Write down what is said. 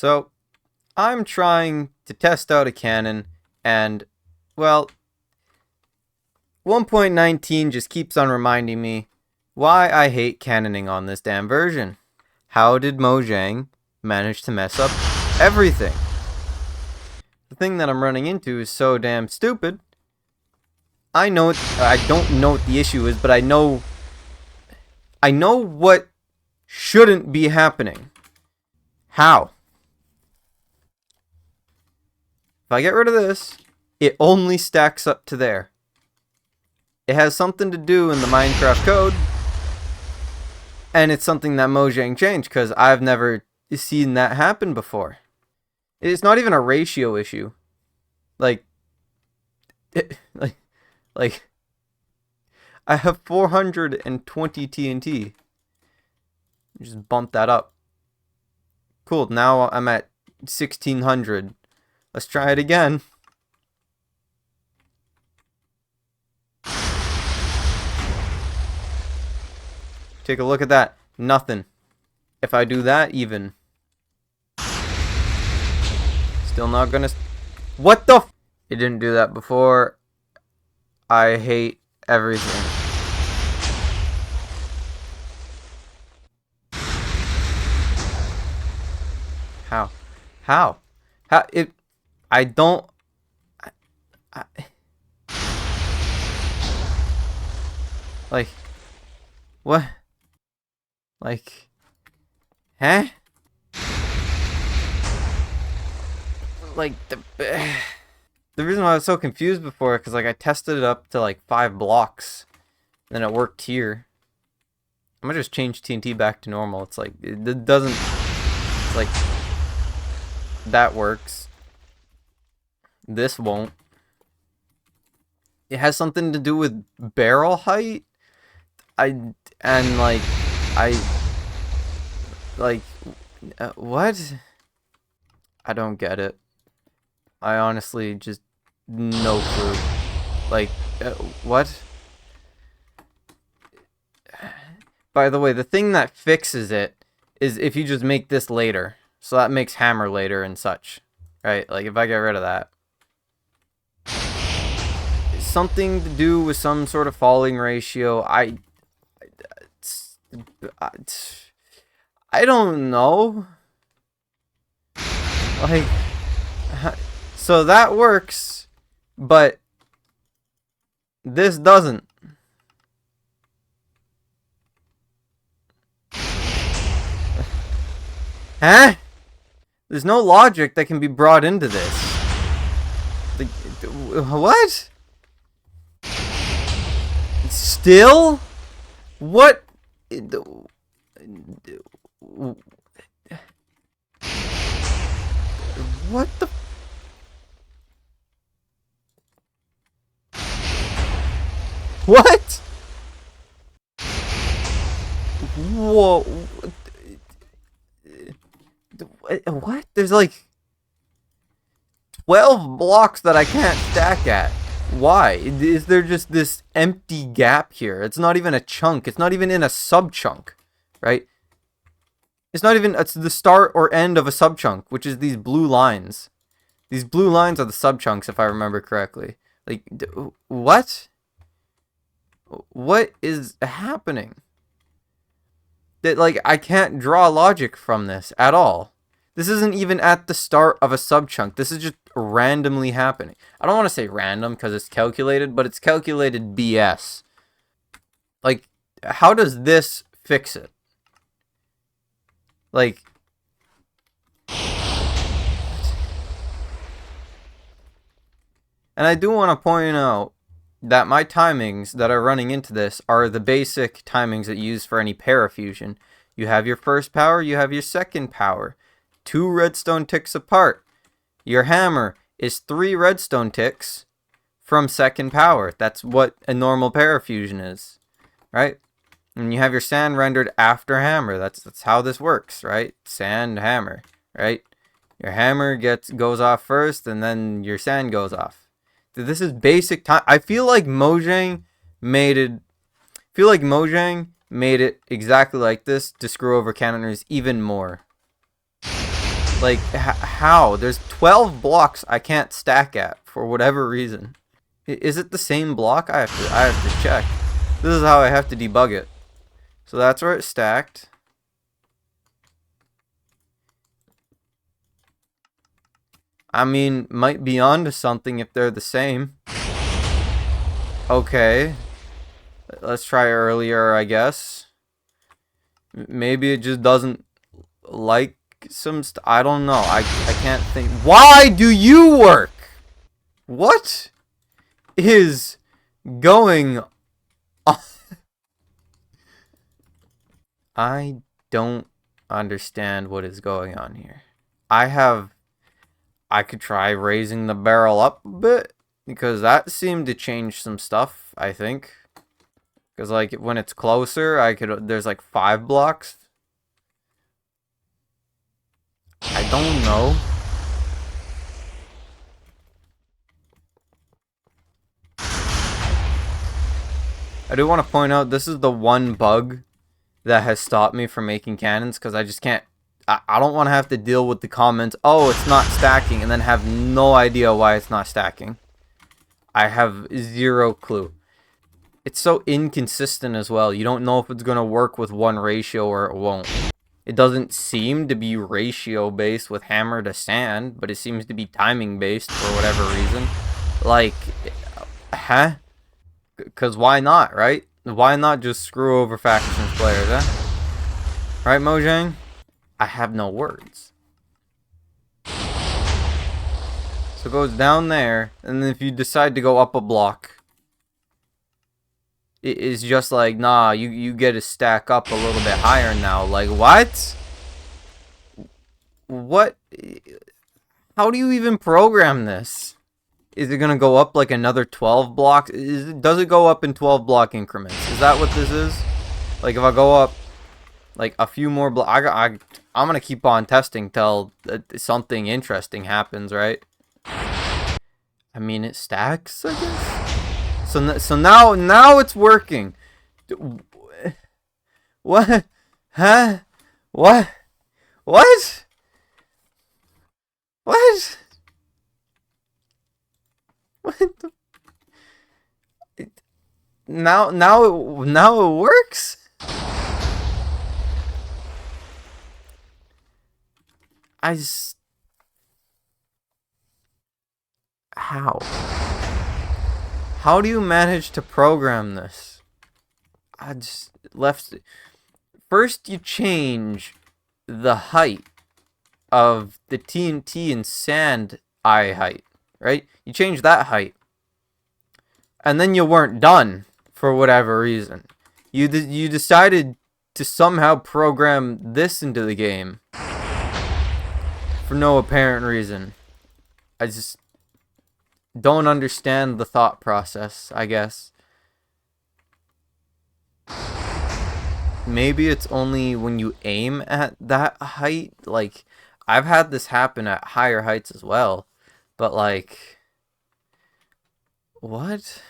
So, I'm trying to test out a cannon, and, well, 1.19 just keeps on reminding me why I hate cannoning on this damn version. How did Mojank manage to mess up everything? The thing that I'm running into is so damn stupid. I don't know what the issue is, but I know what shouldn't be happening. How? If I get rid of this, it only stacks up to there. It has something to do in the Minecraft code, and it's something that Mojank changed, because I've never seen that happen before. It's not even a ratio issue. Like, I have 420 TNT. Just bump that up. Cool, now I'm at 1600. Let's try it again. Take a look at that. Nothing. If I do that even. Still not gonna... What the f... It didn't do that before. I hate everything. How? How? How? It... I don't... Like... What? Like... Huh? Like, the reason why I was so confused before, because, like, I tested it up to, like, 5 blocks. And then it worked here. I'm gonna just change TNT back to normal. It's like, it doesn't... It's like... That works. This won't. It has something to do with barrel height. What? I don't get it. I honestly just, no clue. Like, what? By the way, the thing that fixes it is if you just make this later. So that makes hammer later and such. Right? Like, if I get rid of that. Something to do with some sort of falling ratio. I don't know. Like, so that works, but this doesn't. Huh? There's no logic that can be brought into this. Like, what? Still? What? What the? What? Whoa. What? There's like 12 blocks that I can't stack at. Why? Is there just this empty gap here? It's not even a chunk. It's not even in a sub-chunk, right? It's not even... It's the start or end of a sub-chunk, which is these blue lines. These blue lines are the sub-chunks, if I remember correctly. Like, what? What is happening? That, like, I can't draw logic from this at all. This isn't even at the start of a sub-chunk. This is just randomly happening. I don't want to say random because it's calculated, but it's calculated BS. Like, how does this fix it? Like... And I do want to point out that my timings that are running into this are the basic timings that you use for any parafusion. You have your first power, you have your second power. 2 redstone ticks apart. Your hammer is 3 redstone ticks from second power. That's what a normal parafusion is, right? And you have your sand rendered after hammer. That's how this works, right? Sand, hammer, right? Your hammer goes off first, and then your sand goes off. This is basic time. I feel like Mojank made it exactly like this to screw over cannoners even more. Like, how? There's 12 blocks I can't stack at for whatever reason. Is it the same block? I have to check. This is how I have to debug it. So that's where it's stacked. I mean, might be onto something if they're the same. Okay. Let's try earlier, I guess. Maybe it just doesn't like some I don't know. I can't think. Why do you work? What is going on? I don't understand what is going on here. I could try raising the barrel up a bit, because that seemed to change some stuff, I think. Because, like, when it's closer, there's like 5 blocks. I don't know. I do want to point out, this is the one bug that has stopped me from making cannons, because I just can't. I don't want to have to deal with the comments, oh, it's not stacking, and then have no idea why it's not stacking. I have zero clue. It's so inconsistent as well. You don't know if it's going to work with one ratio or it won't. It doesn't seem to be ratio based with hammer to sand, but it seems to be timing based for whatever reason. Like, huh? Because why not, right? Why not just screw over factions players, huh? Right, Mojank? I have no words. So it goes down there, and then if you decide to go up a block, it is just like, nah, you get to stack up a little bit higher now. Like, what? What? How do you even program this? Is it going to go up like another 12 blocks? Does it go up in 12 block increments? Is that what this is? Like, if I go up like a few more blocks, I'm going to keep on testing till something interesting happens, right? I mean, it stacks, I guess. So now it's working. What? Huh? What? What? What? What the? Now it works? How? How do you manage to program this? I just left. First, you change the height of the TNT and sand eye height, right? You change that height, and then you weren't done for whatever reason. You decided to somehow program this into the game for no apparent reason. I just don't understand the thought process, I guess. Maybe it's only when you aim at that height. Like, I've had this happen at higher heights as well. But, like, what?